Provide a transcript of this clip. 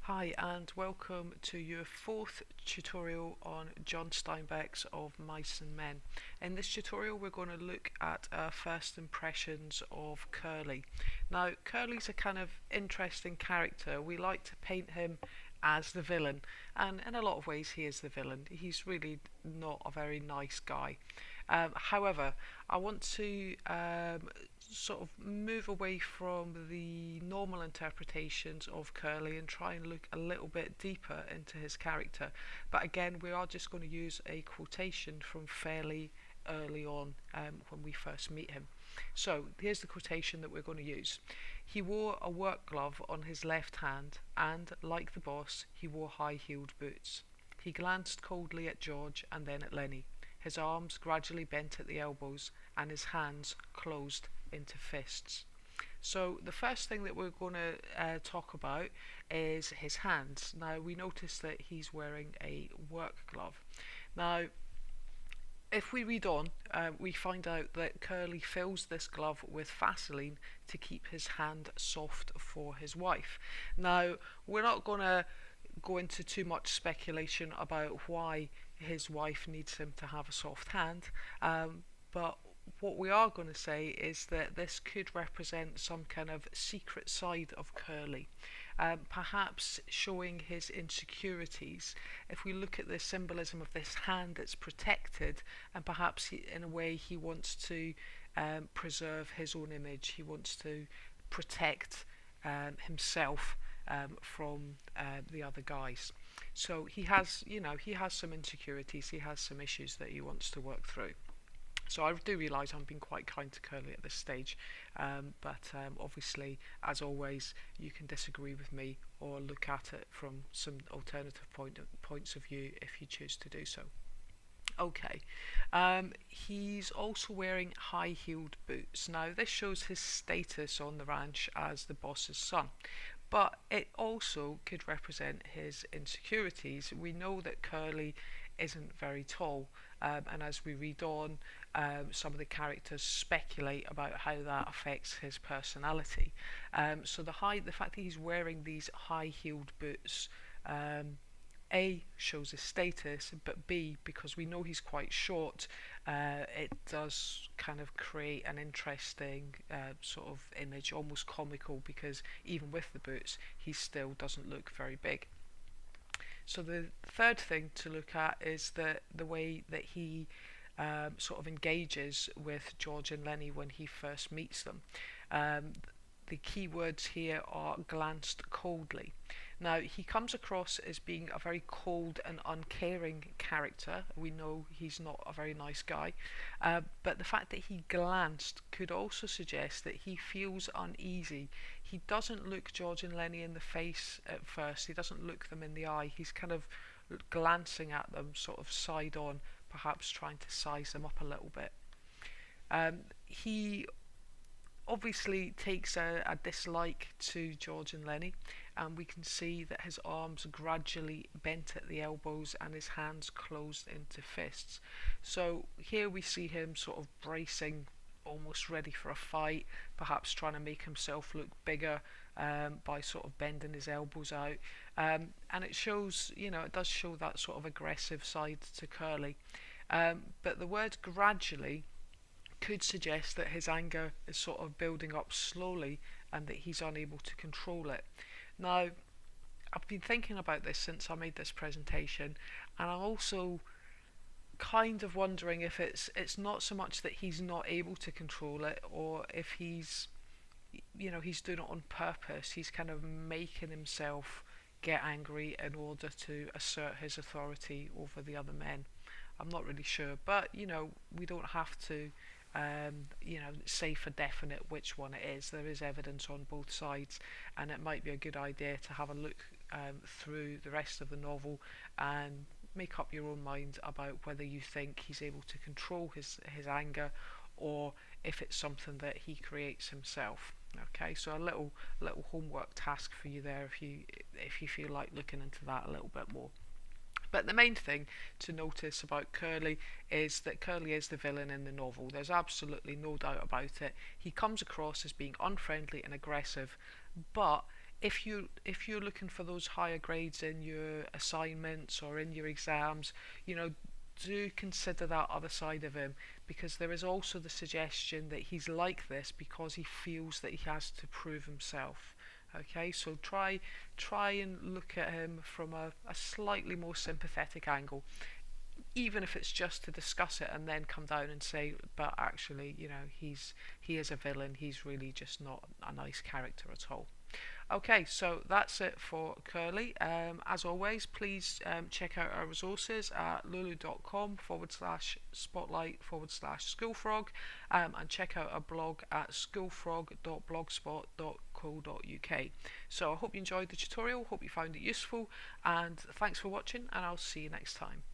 Hi and welcome to your fourth tutorial on John Steinbeck's Of Mice and Men. In this tutorial we're going to look at our first impressions of Curley. Now Curley's a kind of interesting character. We like to paint him as the villain, and in a lot of ways he is the villain. He's really not a very nice guy. However, I want to sort of move away from the normal interpretations of Curly and try and look a little bit deeper into his character. But again, we are just going to use a quotation from fairly early on when we first meet him. So here's the quotation that we're going to use. He wore a work glove on his left hand and, like the boss, he wore high-heeled boots. He glanced coldly at George and then at Lenny. His arms gradually bent at the elbows and his hands closed into fists. So the first thing that we're going to talk about is his hands. Now we notice that he's wearing a work glove. Now if we read on, we find out that Curly fills this glove with Vaseline to keep his hand soft for his wife. Now we're not going to go into too much speculation about why his wife needs him to have a soft hand, but what we are going to say is that this could represent some kind of secret side of Curly, perhaps showing his insecurities. If we look at the symbolism of this hand that's protected, and perhaps in a way he wants to preserve his own image, he wants to protect himself from the other guys. So he has, he has some insecurities, he has some issues that he wants to work through. So I do realise I'm being quite kind to Curly at this stage, but obviously, as always, you can disagree with me or look at it from some alternative points of view if you choose to do so. Okay, he's also wearing high-heeled boots. Now this shows his status on the ranch as the boss's son, but it also could represent his insecurities. We know that Curly isn't very tall, and as we read on, some of the characters speculate about how that affects his personality. So the fact that he's wearing these high-heeled boots, A, shows his status, but B, because we know he's quite short, it does kind of create an interesting sort of image, almost comical, because even with the boots, he still doesn't look very big. So the third thing to look at is the way that he sort of engages with George and Lenny when he first meets them. The key words here are glanced coldly. Now he comes across as being a very cold and uncaring character. We know he's not a very nice guy, but the fact that he glanced could also suggest that he feels uneasy. He doesn't look George and Lenny in the face at first. He doesn't look them in the eye. He's kind of glancing at them sort of side on, perhaps trying to size them up a little bit. He obviously takes a dislike to George and Lenny, and we can see that his arms gradually bent at the elbows and his hands closed into fists. So here we see him sort of bracing, almost ready for a fight, perhaps trying to make himself look bigger by sort of bending his elbows out, and it shows, it does show that sort of aggressive side to Curly, but the word gradually could suggest that his anger is sort of building up slowly and that he's unable to control it. Now, I've been thinking about this since I made this presentation, and I'm also kind of wondering if it's not so much that he's not able to control it, or if he's doing it on purpose. He's kind of making himself get angry in order to assert his authority over the other men. I'm not really sure, but we don't have to say for definite which one it is. There is evidence on both sides, and it might be a good idea to have a look through the rest of the novel and make up your own mind about whether you think he's able to control his anger, or if it's something that he creates himself. Okay, so a little homework task for you there if you feel like looking into that a little bit more. But the main thing to notice about Curly is that Curly is the villain in the novel. There's absolutely no doubt about it. He comes across as being unfriendly and aggressive, but if you're looking for those higher grades in your assignments or in your exams, you know, do consider that other side of him, because there is also the suggestion that he's like this because he feels that he has to prove himself. Okay, so try and look at him from a slightly more sympathetic angle, even if it's just to discuss it and then come down and say, but actually, you know, he is a villain. He's really just not a nice character at all. Okay, so that's it for Curly. As always, please check out our resources at lulu.com /spotlight /schoolfrog, and check out our blog at schoolfrog.blogspot.co.uk. So I hope you enjoyed the tutorial, hope you found it useful, and thanks for watching, and I'll see you next time.